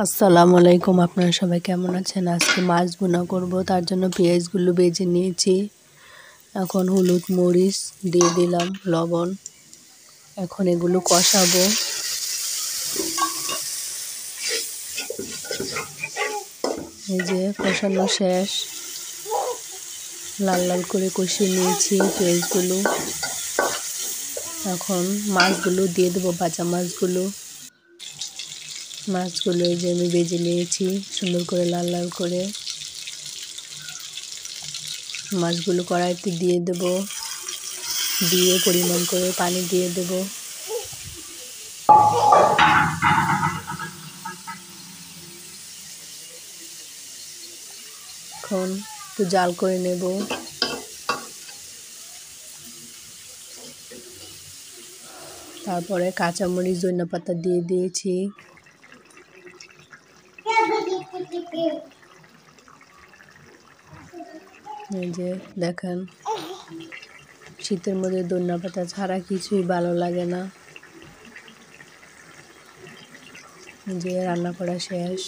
আসসালামু আলাইকুম, আপনারা সবাই কেমন আছেন? আজকে মাছ ভুনা করব, তার জন্য পেঁয়াজগুলো ভেজে নিয়েছি। এখন হলুদ মরিচ দিয়ে দিলাম, লবণ। এখন এগুলো কষাবো। এই যে কষানো শেষ, লাল লাল করে কষিয়ে নিয়েছি পেঁয়াজগুলো। এখন মাছগুলো দিয়ে দেবো, ভাজা মাছগুলো। এই যে আমি ভেজে নিয়েছি সুন্দর করে, লাল লাল করে। মাছগুলো কড়াইতে দিয়ে দেব, দিয়ে পরিমাণ করে পানি দিয়ে দেব। এখন একটু জাল করে নেব। তারপরে কাঁচামরিচ, ধনিয়াপাতা দিয়ে দিয়েছি। এই যে দেখেন, শীতের মধ্যে ধনিয়াপাতা ছাড়া কিছুই ভালো লাগে না। যে রান্না করা শেষ।